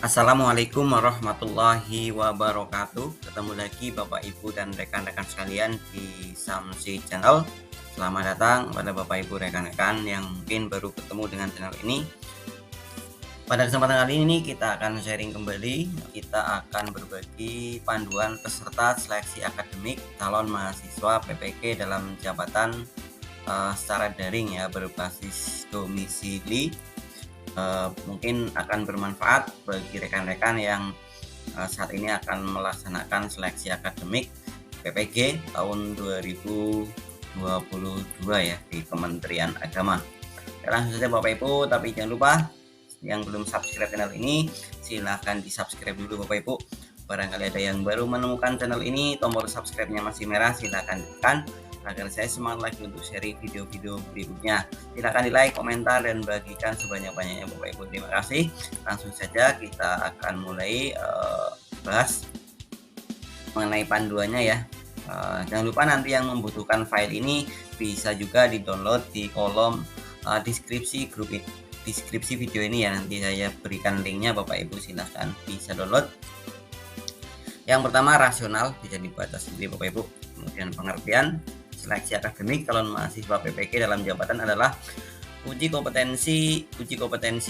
Assalamualaikum warahmatullahi wabarakatuh. Ketemu lagi Bapak Ibu dan rekan-rekan sekalian di Samsi Channel. Selamat datang pada Bapak Ibu rekan-rekan yang mungkin baru ketemu dengan channel ini. Pada kesempatan kali ini kita akan sharing kembali. Kita akan berbagi panduan peserta seleksi akademik calon mahasiswa PPK dalam jabatan secara daring ya, berbasis domisili. Mungkin akan bermanfaat bagi rekan-rekan yang saat ini akan melaksanakan seleksi akademik PPG tahun 2022 ya di Kementerian Agama. Langsung saja Bapak Ibu, tapi jangan lupa yang belum subscribe channel ini silahkan di subscribe dulu Bapak Ibu. Barangkali ada yang baru menemukan channel ini, tombol subscribe-nya masih merah, silahkan tekan agar saya semangat lagi untuk sharing video-video berikutnya. Silahkan di like, komentar, dan bagikan sebanyak-banyaknya Bapak Ibu. Terima kasih. Langsung saja kita akan mulai bahas mengenai panduannya ya. Jangan lupa nanti yang membutuhkan file ini bisa juga di download di kolom deskripsi deskripsi video ini ya. Nanti saya berikan linknya Bapak Ibu, silahkan bisa download. Yang pertama rasional, bisa dibaca sendiri Bapak Ibu. Kemudian pengertian seleksi akademik calon mahasiswa PPK dalam jabatan adalah uji kompetensi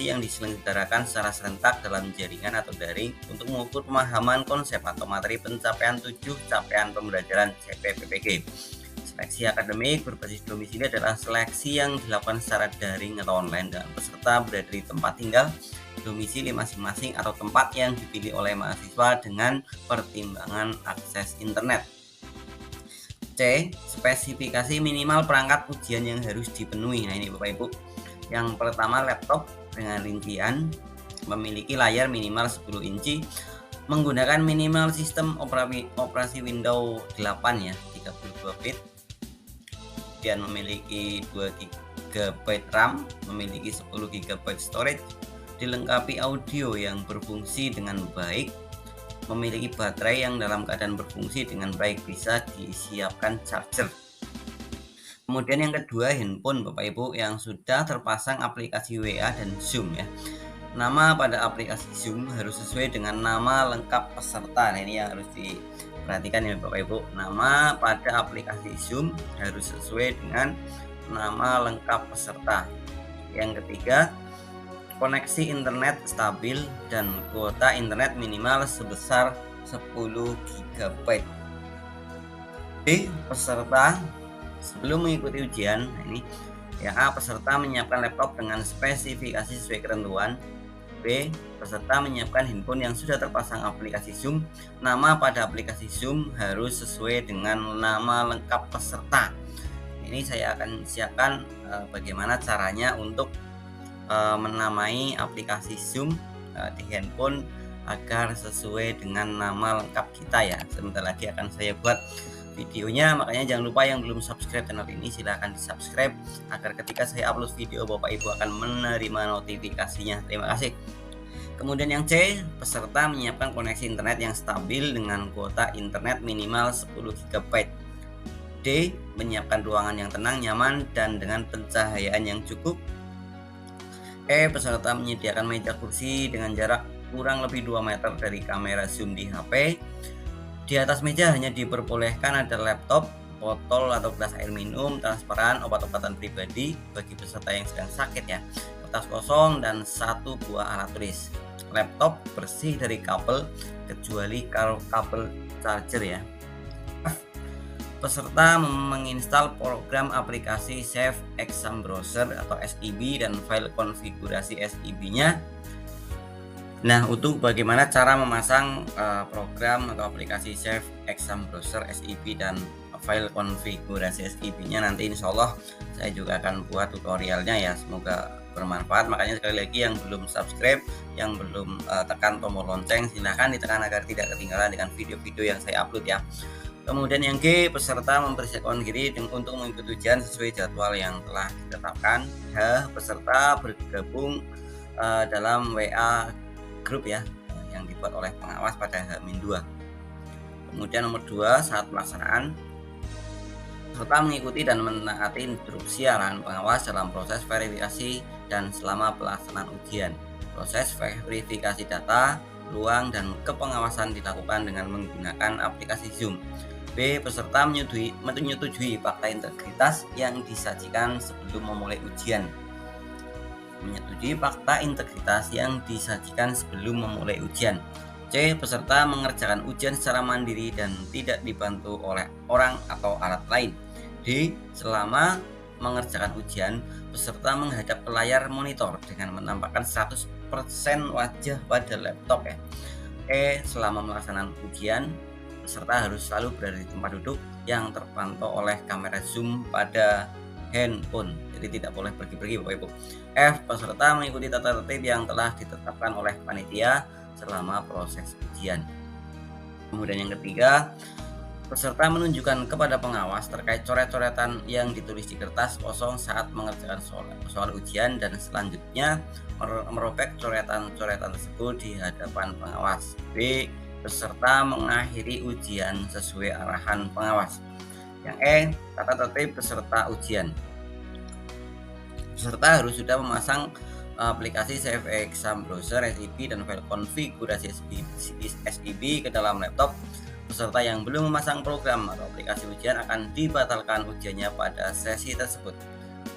yang diselenggarakan secara serentak dalam jaringan atau daring untuk mengukur pemahaman konsep atau materi pencapaian capaian pembelajaran CP-PPK. Seleksi akademik berbasis domisili adalah seleksi yang dilakukan secara daring atau online dan peserta berada di tempat tinggal, domisili masing-masing atau tempat yang dipilih oleh mahasiswa dengan pertimbangan akses internet. C. Spesifikasi minimal perangkat ujian yang harus dipenuhi. Nah ini Bapak Ibu. Yang pertama laptop dengan rincian memiliki layar minimal 10 inci, menggunakan minimal sistem operasi Windows 8 ya, 32 bit. Kemudian memiliki 2 GB RAM, memiliki 10 GB storage, dilengkapi audio yang berfungsi dengan baik, memiliki baterai yang dalam keadaan berfungsi dengan baik, bisa disiapkan charger. Kemudian yang kedua, handphone Bapak Ibu yang sudah terpasang aplikasi WA dan Zoom ya. Nama pada aplikasi Zoom harus sesuai dengan nama lengkap peserta. Nah ini yang harus diperhatikan ya Bapak Ibu. Nama pada aplikasi Zoom harus sesuai dengan nama lengkap peserta. Yang ketiga, koneksi internet stabil dan kuota internet minimal sebesar 10 GB. D. Peserta sebelum mengikuti ujian, ini yang A, peserta menyiapkan laptop dengan spesifikasi sesuai ketentuan. B. Peserta menyiapkan handphone yang sudah terpasang aplikasi Zoom. Nama pada aplikasi Zoom harus sesuai dengan nama lengkap peserta. Ini saya akan siapkan bagaimana caranya untuk menamai aplikasi Zoom di handphone agar sesuai dengan nama lengkap kita ya. Sebentar lagi akan saya buat videonya, makanya jangan lupa yang belum subscribe channel ini silahkan di subscribe agar ketika saya upload video Bapak Ibu akan menerima notifikasinya. Terima kasih. Kemudian yang C, peserta menyiapkan koneksi internet yang stabil dengan kuota internet minimal 10 GB. D, menyiapkan ruangan yang tenang, nyaman, dan dengan pencahayaan yang cukup. E, peserta menyediakan meja kursi dengan jarak kurang lebih 2 meter dari kamera Zoom di HP. Di atas meja hanya diperbolehkan ada laptop, botol atau gelas air minum, transparan, obat-obatan pribadi bagi peserta yang sedang sakit ya, kertas kosong, dan 1 buah alat tulis. Laptop bersih dari kabel kecuali kabel charger ya. Peserta menginstal program aplikasi Save Exam Browser atau SEB dan file konfigurasi SEB-nya. Nah, untuk bagaimana cara memasang program atau aplikasi Save Exam Browser SEB dan file konfigurasi SEB-nya nanti insya Allah saya juga akan buat tutorialnya ya. Semoga bermanfaat. Makanya sekali lagi yang belum subscribe, yang belum tekan tombol lonceng, silahkan ditekan agar tidak ketinggalan dengan video-video yang saya upload ya. Kemudian yang G, peserta mempersiapkan diri untuk mengikuti ujian sesuai jadwal yang telah ditetapkan. H, peserta bergabung dalam WA grup ya yang dibuat oleh pengawas pada H-2. Kemudian nomor 2, saat pelaksanaan peserta mengikuti dan menaati instruksi arahan pengawas dalam proses verifikasi dan selama pelaksanaan ujian. Proses verifikasi data, ruang, dan kepengawasan dilakukan dengan menggunakan aplikasi Zoom. B. Peserta menyetujui fakta integritas yang disajikan sebelum memulai ujian. Menyetujui fakta integritas yang disajikan sebelum memulai ujian. C. Peserta mengerjakan ujian secara mandiri dan tidak dibantu oleh orang atau alat lain. D. Selama mengerjakan ujian, peserta menghadap ke layar monitor dengan menampakkan 100% wajah pada laptop ya. E. Selama melaksanakan ujian, peserta harus selalu berada di tempat duduk yang terpantau oleh kamera Zoom pada handphone, jadi tidak boleh pergi-pergi Bapak Ibu. F. Peserta mengikuti tata tertib yang telah ditetapkan oleh panitia selama proses ujian. Kemudian yang ketiga, peserta menunjukkan kepada pengawas terkait coret-coretan yang ditulis di kertas kosong saat mengerjakan soal ujian dan selanjutnya merobek coretan-coretan tersebut di hadapan pengawas. B. Peserta mengakhiri ujian sesuai arahan pengawas. Yang E. Tata tertib peserta ujian. Peserta harus sudah memasang aplikasi Save Exam Browser SIB dan file konfigurasi SIB ke dalam laptop. Peserta yang belum memasang program atau aplikasi ujian akan dibatalkan ujiannya pada sesi tersebut.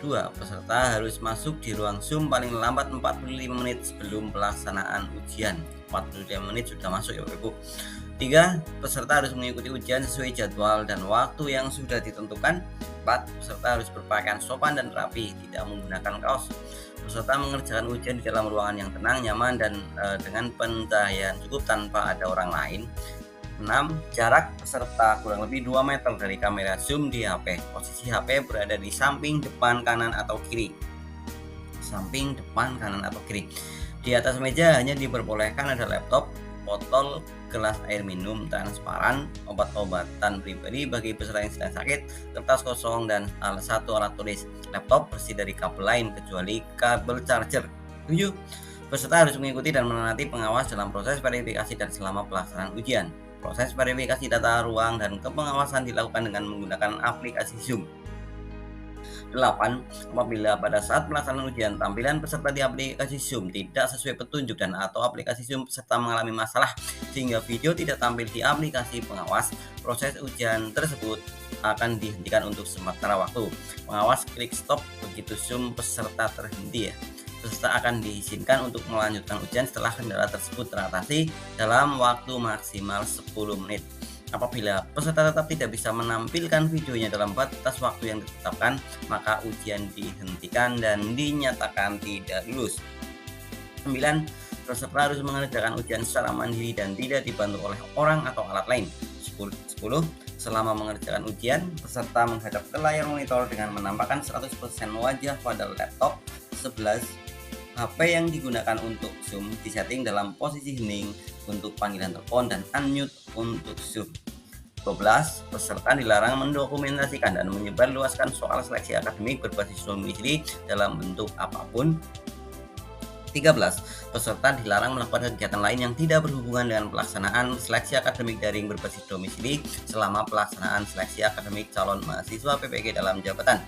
2. Peserta harus masuk di ruang Zoom paling lambat 45 menit sebelum pelaksanaan ujian. 45 menit sudah masuk ya Bapak Ibu. 3. Peserta harus mengikuti ujian sesuai jadwal dan waktu yang sudah ditentukan. 4. Peserta harus berpakaian sopan dan rapi, tidak menggunakan kaos. Peserta mengerjakan ujian di dalam ruangan yang tenang, nyaman, dan dengan pencahayaan cukup tanpa ada orang lain. 6. Jarak peserta kurang lebih 2 meter dari kamera Zoom di HP. Posisi HP berada di samping, depan, kanan, atau kiri. Samping, depan, kanan, atau kiri. Di atas meja hanya diperbolehkan ada laptop, botol, gelas air minum transparan, obat-obatan pribadi bagi peserta yang sedang sakit, kertas kosong, dan satu alat tulis. Laptop bersih dari kabel lain kecuali kabel charger. 7. Peserta harus mengikuti dan menaati pengawas dalam proses verifikasi dan selama pelaksanaan ujian. Proses verifikasi data, ruang, dan kepengawasan dilakukan dengan menggunakan aplikasi Zoom. 8. Apabila pada saat pelaksanaan ujian tampilan peserta di aplikasi Zoom tidak sesuai petunjuk dan atau aplikasi Zoom peserta mengalami masalah sehingga video tidak tampil di aplikasi pengawas, proses ujian tersebut akan dihentikan untuk sementara waktu. Pengawas klik stop begitu Zoom peserta terhenti ya. Peserta akan diizinkan untuk melanjutkan ujian setelah kendala tersebut teratasi dalam waktu maksimal 10 menit. Apabila peserta tetap tidak bisa menampilkan videonya dalam batas waktu yang ditetapkan, maka ujian dihentikan dan dinyatakan tidak lulus. 9. Peserta harus mengerjakan ujian secara mandiri dan tidak dibantu oleh orang atau alat lain. 10. Selama mengerjakan ujian, peserta menghadap ke layar monitor dengan menampakkan 100% wajah pada laptop. 11. HP yang digunakan untuk Zoom disetting dalam posisi hening untuk panggilan telepon dan unmute untuk Zoom. 12. Peserta dilarang mendokumentasikan dan menyebarluaskan soal seleksi akademik berbasis domisili dalam bentuk apapun. 13. Peserta dilarang melakukan kegiatan lain yang tidak berhubungan dengan pelaksanaan seleksi akademik daring berbasis domisili selama pelaksanaan seleksi akademik calon mahasiswa PPG dalam jabatan.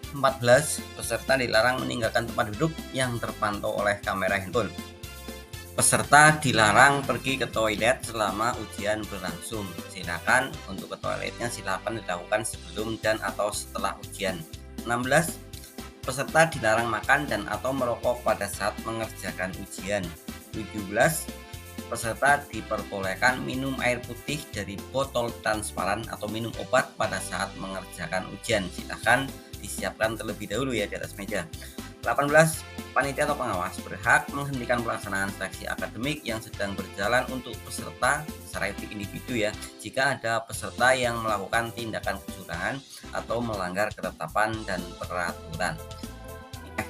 14. Peserta dilarang meninggalkan tempat duduk yang terpantau oleh kamera handphone. Peserta dilarang pergi ke toilet selama ujian berlangsung. Silakan untuk ke toiletnya silakan dilakukan sebelum dan atau setelah ujian. 16. Peserta dilarang makan dan atau merokok pada saat mengerjakan ujian. 17. Peserta diperbolehkan minum air putih dari botol transparan atau minum obat pada saat mengerjakan ujian. Silakan disiapkan terlebih dahulu ya di atas meja. 18. Panitia atau pengawas berhak menghentikan pelaksanaan seleksi akademik yang sedang berjalan untuk peserta secara individu ya, jika ada peserta yang melakukan tindakan kecurangan atau melanggar ketetapan dan peraturan.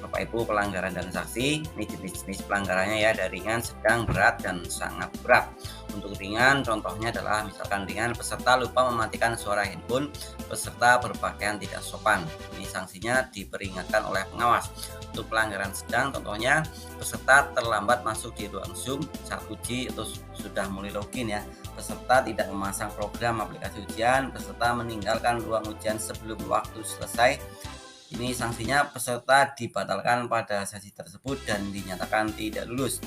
Bapak Ibu, pelanggaran dan sanksi ini jenis-jenis pelanggarannya ya, dari ringan, sedang, berat, dan sangat berat. Untuk ringan contohnya adalah misalkan ringan peserta lupa mematikan suara handphone, peserta berpakaian tidak sopan, ini sanksinya diperingatkan oleh pengawas. Untuk pelanggaran sedang contohnya peserta terlambat masuk di ruang Zoom saat uji atau sudah mulai login ya, peserta tidak memasang program aplikasi ujian, peserta meninggalkan ruang ujian sebelum waktu selesai, Ini sanksinya peserta dibatalkan pada sesi tersebut dan dinyatakan tidak lulus.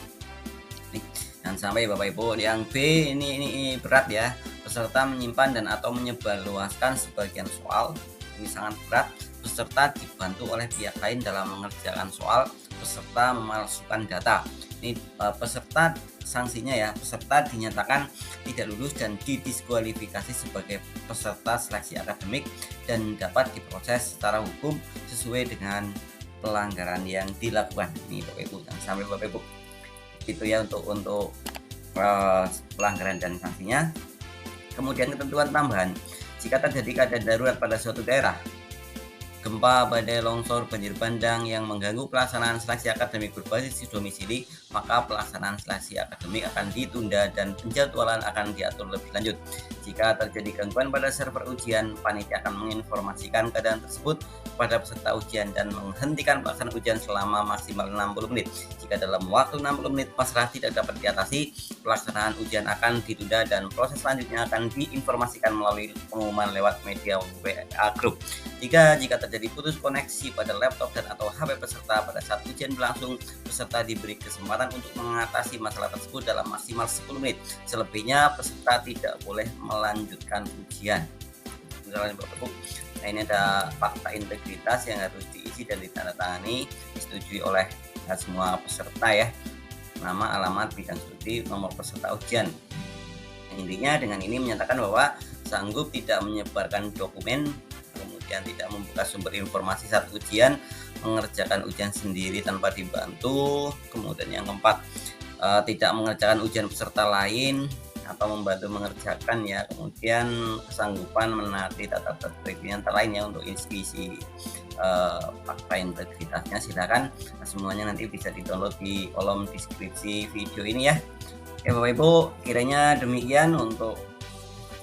Nih, dan sampai Bapak Ibu. Yang B ini berat ya. Peserta menyimpan dan atau menyebarluaskan sebagian soal. Ini sangat berat. Peserta dibantu oleh pihak lain dalam mengerjakan soal. Peserta memalsukan data. Ini peserta sanksinya ya, peserta dinyatakan tidak lulus dan didiskualifikasi sebagai peserta seleksi akademik dan dapat diproses secara hukum sesuai dengan pelanggaran yang dilakukan. Ini Bapak Ibu, jangan sampai Bapak Ibu. Itu ya untuk pelanggaran dan sanksinya. Kemudian ketentuan tambahan, jika terjadi keadaan darurat pada suatu daerah, gempa, badai, longsor, banjir bandang yang mengganggu pelaksanaan seleksi akademik berbasis domisili, maka pelaksanaan seleksi akademik akan ditunda dan penjadwalan akan diatur lebih lanjut. Jika terjadi gangguan pada server ujian, panitia akan menginformasikan keadaan tersebut kepada peserta ujian dan menghentikan pelaksanaan ujian selama maksimal 60 menit. Jika dalam waktu 60 menit masalah tidak dapat diatasi, pelaksanaan ujian akan ditunda dan proses selanjutnya akan diinformasikan melalui pengumuman lewat media WA Group. Jika terjadi putus koneksi pada laptop dan atau HP peserta pada saat ujian berlangsung, peserta diberi kesempatan untuk mengatasi masalah tersebut dalam maksimal 10 menit. Selebihnya peserta tidak boleh melanjutkan ujian. Misalnya Bapak Ibu, nah ini ada fakta integritas yang harus diisi dan ditandatangani, disetujui oleh semua peserta ya. Nama, alamat, bidang studi, nomor peserta ujian. Intinya dengan ini menyatakan bahwa sanggup tidak menyebarkan dokumen, kemudian tidak membuka sumber informasi saat ujian, mengerjakan ujian sendiri tanpa dibantu, kemudian yang keempat, tidak mengerjakan ujian peserta lain atau membantu mengerjakan ya, kemudian kesanggupan menaati tata tertib yang lainnya untuk isi fakta integritasnya. Silakan semuanya nanti bisa di-download di kolom deskripsi video ini ya. Oke Bapak Ibu, kiranya demikian untuk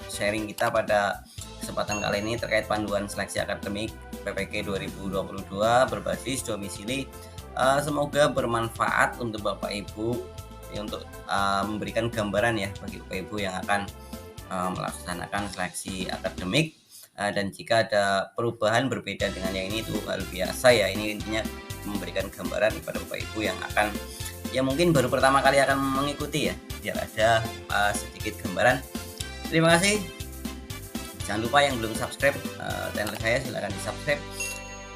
sharing kita pada kesempatan kali ini terkait panduan seleksi akademik PPK 2022 berbasis domisili. Semoga bermanfaat untuk Bapak Ibu ya, untuk memberikan gambaran ya bagi Bapak Ibu yang akan melaksanakan seleksi akademik. Dan jika ada perubahan berbeda dengan yang ini itu hal biasa ya. Ini intinya memberikan gambaran kepada Bapak Ibu yang akan ya mungkin baru pertama kali akan mengikuti ya, biar ada sedikit gambaran. Terima kasih. Jangan lupa yang belum subscribe channel saya silahkan di subscribe.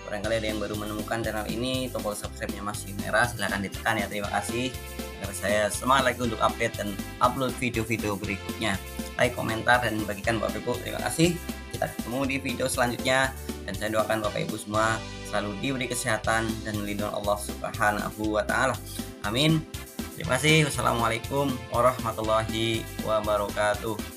Barangkali ada yang baru menemukan channel ini, tombol subscribe-nya masih merah, silahkan ditekan ya. Terima kasih. Agar saya semangat lagi untuk update dan upload video-video berikutnya. Like, komentar, dan bagikan Bapak Ibu. Terima kasih. Kita ketemu di video selanjutnya. Dan saya doakan Bapak Ibu semua selalu diberi kesehatan dan lindungan Allah Subhanahu wa Ta'ala. Amin. Terima kasih. Wassalamualaikum warahmatullahi wabarakatuh.